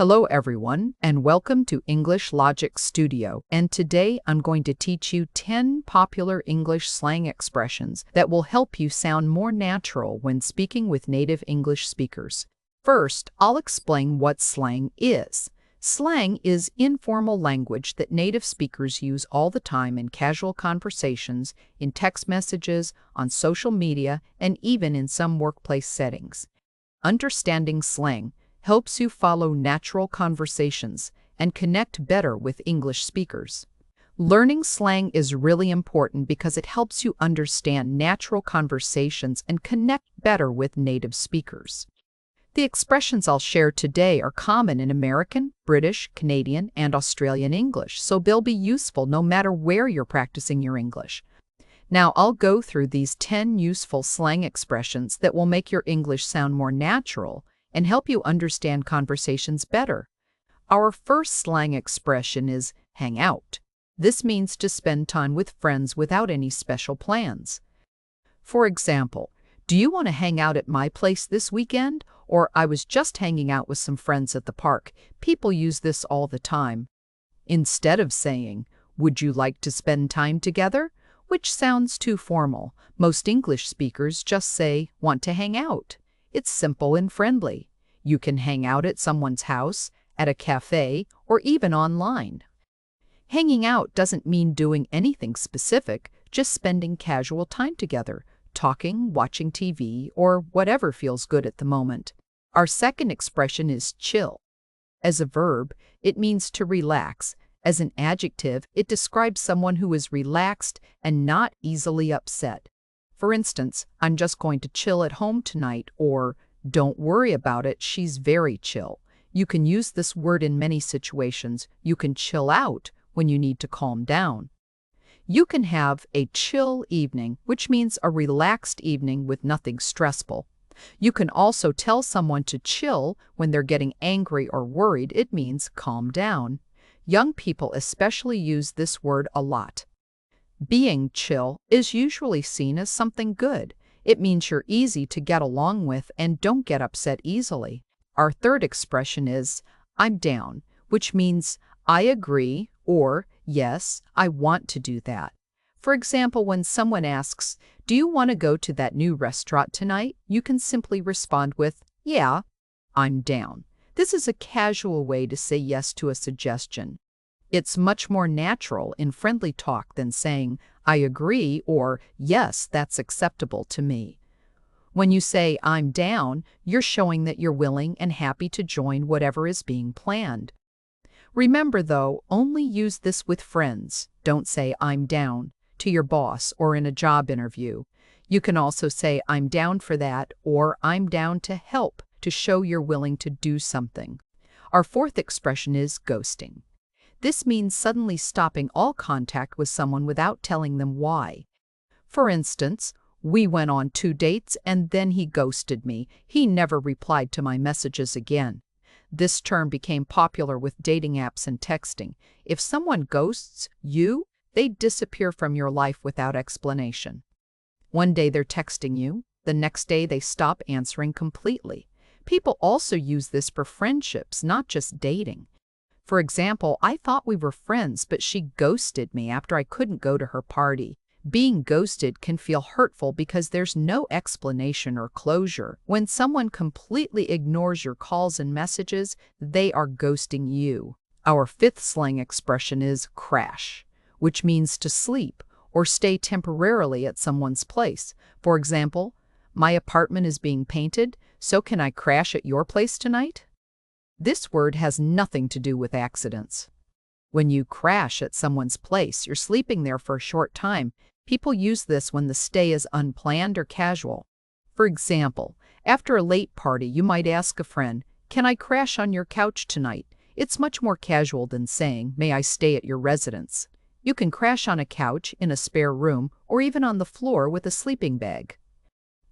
Hello everyone, and welcome to English Logic Studio. And today I'm going to teach you 10 popular English slang expressions that will help you sound more natural when speaking with native English speakers. First, I'll explain what slang is. Slang is informal language that native speakers use all the time in casual conversations, in text messages, on social media, and even in some workplace settings. Understanding slang helps you follow natural conversations and connect better with English speakers. Learning slang is really important because it helps you understand natural conversations and connect better with native speakers. The expressions I'll share today are common in American, British, Canadian, and Australian English, so they'll be useful no matter where you're practicing your English. Now, I'll go through these 10 useful slang expressions that will make your English sound more natural and help you understand conversations better. Our first slang expression is hang out. This means to spend time with friends without any special plans. For example, do you want to hang out at my place this weekend? Or I was just hanging out with some friends at the park. People use this all the time. Instead of saying, would you like to spend time together? Which sounds too formal. Most English speakers just say, want to hang out. It's simple and friendly. You can hang out at someone's house, at a cafe, or even online. Hanging out doesn't mean doing anything specific, just spending casual time together, talking, watching TV, or whatever feels good at the moment. Our second expression is chill. As a verb, it means to relax. As an adjective, it describes someone who is relaxed and not easily upset. For instance, I'm just going to chill at home tonight, or don't worry about it, she's very chill. You can use this word in many situations. You can chill out when you need to calm down. You can have a chill evening, which means a relaxed evening with nothing stressful. You can also tell someone to chill when they're getting angry or worried. It means calm down. Young people especially use this word a lot. Being chill is usually seen as something good. It means you're easy to get along with and don't get upset easily. Our third expression is I'm down, which means I agree or yes, I want to do that. For example, when someone asks, do you want to go to that new restaurant tonight? You can simply respond with, yeah, I'm down. This is a casual way to say yes to a suggestion. It's much more natural in friendly talk than saying, I agree, or yes, that's acceptable to me. When you say, I'm down, you're showing that you're willing and happy to join whatever is being planned. Remember, though, only use this with friends. Don't say, I'm down, to your boss or in a job interview. You can also say, I'm down for that, or I'm down to help, to show you're willing to do something. Our fourth expression is ghosting. This means suddenly stopping all contact with someone without telling them why. For instance, we went on 2 dates and then he ghosted me. He never replied to my messages again. This term became popular with dating apps and texting. If someone ghosts you, they disappear from your life without explanation. One day they're texting you, the next day they stop answering completely. People also use this for friendships, not just dating. For example, I thought we were friends, but she ghosted me after I couldn't go to her party. Being ghosted can feel hurtful because there's no explanation or closure. When someone completely ignores your calls and messages, they are ghosting you. Our fifth slang expression is crash, which means to sleep or stay temporarily at someone's place. For example, my apartment is being painted, so can I crash at your place tonight? This word has nothing to do with accidents. When you crash at someone's place, you're sleeping there for a short time. People use this when the stay is unplanned or casual. For example, after a late party, you might ask a friend, can I crash on your couch tonight? It's much more casual than saying, may I stay at your residence? You can crash on a couch, in a spare room, or even on the floor with a sleeping bag.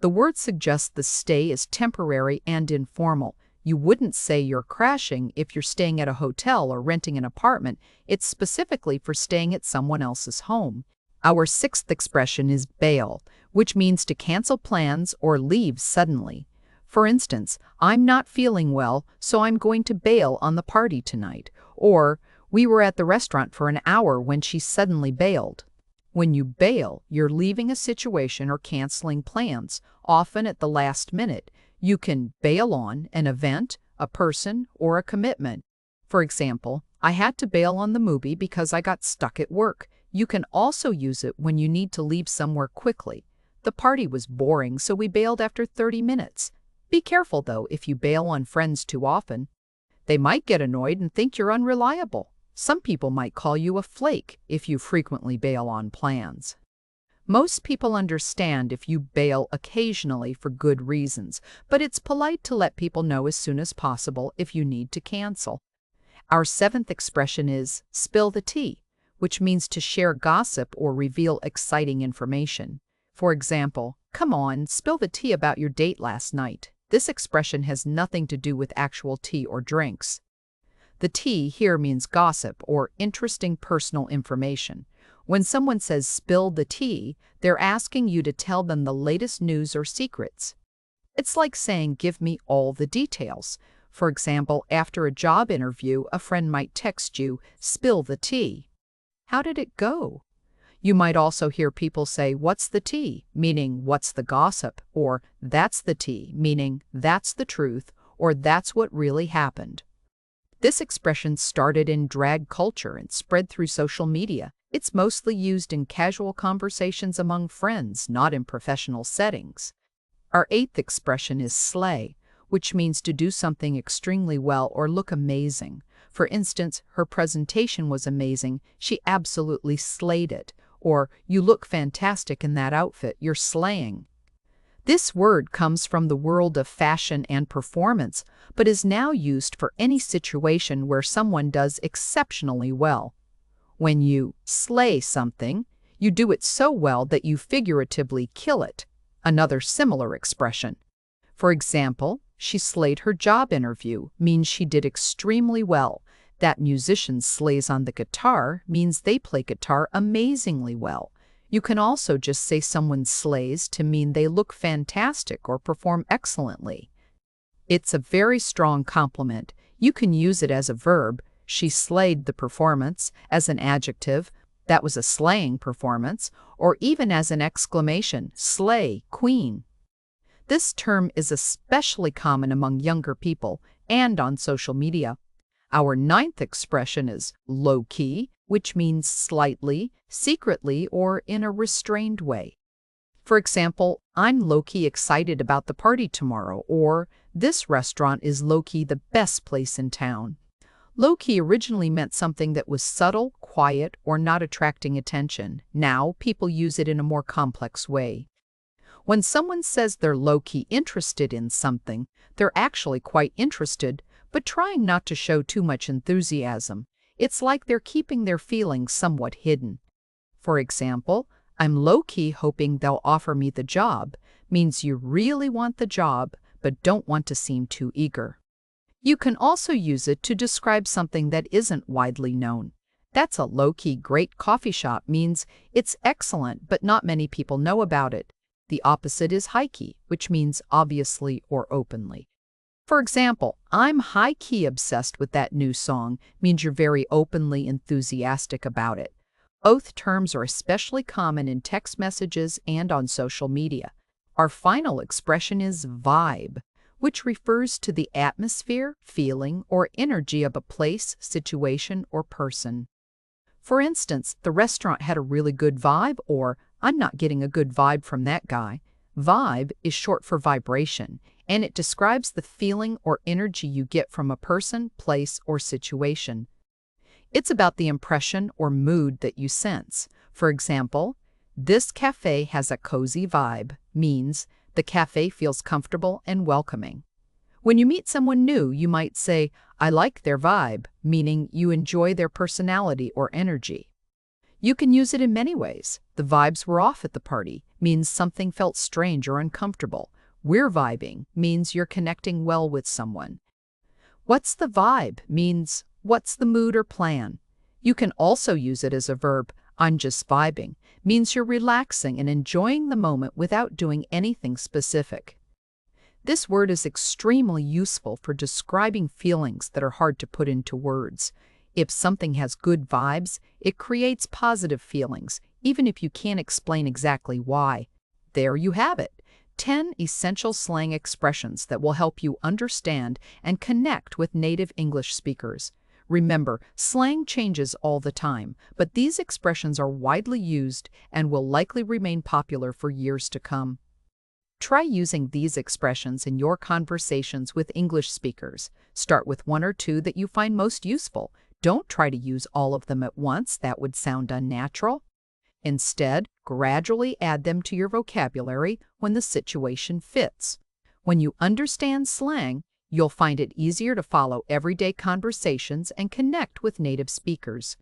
The word suggests the stay is temporary and informal. You wouldn't say you're crashing if you're staying at a hotel or renting an apartment. It's specifically for staying at someone else's home. Our sixth expression is bail, which means to cancel plans or leave suddenly. For instance, I'm not feeling well, so I'm going to bail on the party tonight. Or, we were at the restaurant for an hour when she suddenly bailed. When you bail, you're leaving a situation or canceling plans, often at the last minute. You can bail on an event, a person, or a commitment. For example, I had to bail on the movie because I got stuck at work. You can also use it when you need to leave somewhere quickly. The party was boring, so we bailed after 30 minutes. Be careful, though, if you bail on friends too often. They might get annoyed and think you're unreliable. Some people might call you a flake if you frequently bail on plans. Most people understand if you bail occasionally for good reasons, but it's polite to let people know as soon as possible if you need to cancel. Our seventh expression is spill the tea, which means to share gossip or reveal exciting information. For example, come on, spill the tea about your date last night. This expression has nothing to do with actual tea or drinks. The tea here means gossip or interesting personal information. When someone says spill the tea, they're asking you to tell them the latest news or secrets. It's like saying, give me all the details. For example, after a job interview, a friend might text you, spill the tea. How did it go? You might also hear people say, what's the tea? Meaning, what's the gossip? Or, that's the tea, meaning, that's the truth, or that's what really happened. This expression started in drag culture and spread through social media. It's mostly used in casual conversations among friends, not in professional settings. Our eighth expression is slay, which means to do something extremely well or look amazing. For instance, her presentation was amazing, she absolutely slayed it. Or, you look fantastic in that outfit, you're slaying. This word comes from the world of fashion and performance, but is now used for any situation where someone does exceptionally well. When you slay something, you do it so well that you figuratively kill it. Another similar expression. For example, she slayed her job interview means she did extremely well. That musician slays on the guitar means they play guitar amazingly well. You can also just say someone slays to mean they look fantastic or perform excellently. It's a very strong compliment. You can use it as a verb, she slayed the performance, as an adjective, that was a slaying performance, or even as an exclamation, slay, queen. This term is especially common among younger people and on social media. Our ninth expression is low-key, which means slightly, secretly, or in a restrained way. For example, I'm low-key excited about the party tomorrow, or this restaurant is low-key the best place in town. Low-key originally meant something that was subtle, quiet, or not attracting attention. Now, people use it in a more complex way. When someone says they're low-key interested in something, they're actually quite interested, but trying not to show too much enthusiasm. It's like they're keeping their feelings somewhat hidden. For example, I'm low-key hoping they'll offer me the job, means you really want the job, but don't want to seem too eager. You can also use it to describe something that isn't widely known. That's a low-key great coffee shop means it's excellent, but not many people know about it. The opposite is high-key, which means obviously or openly. For example, I'm high-key obsessed with that new song means you're very openly enthusiastic about it. Both terms are especially common in text messages and on social media. Our final expression is vibe, which refers to the atmosphere, feeling, or energy of a place, situation, or person. For instance, the restaurant had a really good vibe, or I'm not getting a good vibe from that guy. Vibe is short for vibration, and it describes the feeling or energy you get from a person, place, or situation. It's about the impression or mood that you sense. For example, this cafe has a cozy vibe, means the cafe feels comfortable and welcoming. When you meet someone new, you might say, I like their vibe, meaning you enjoy their personality or energy. You can use it in many ways. The vibes were off at the party means something felt strange or uncomfortable. We're vibing means you're connecting well with someone. What's the vibe means what's the mood or plan. You can also use it as a verb. I'm just vibing means you're relaxing and enjoying the moment without doing anything specific. This word is extremely useful for describing feelings that are hard to put into words. If something has good vibes, it creates positive feelings, even if you can't explain exactly why. There you have it. 10 essential slang expressions that will help you understand and connect with native English speakers. Remember, slang changes all the time, but these expressions are widely used and will likely remain popular for years to come. Try using these expressions in your conversations with English speakers. Start with one or two that you find most useful. Don't try to use all of them at once, that would sound unnatural. Instead, gradually add them to your vocabulary when the situation fits. When you understand slang, you'll find it easier to follow everyday conversations and connect with native speakers.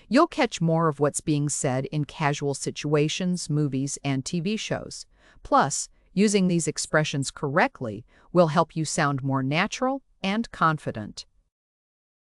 You'll catch more of what's being said in casual situations, movies, and TV shows. Plus, using these expressions correctly will help you sound more natural and confident.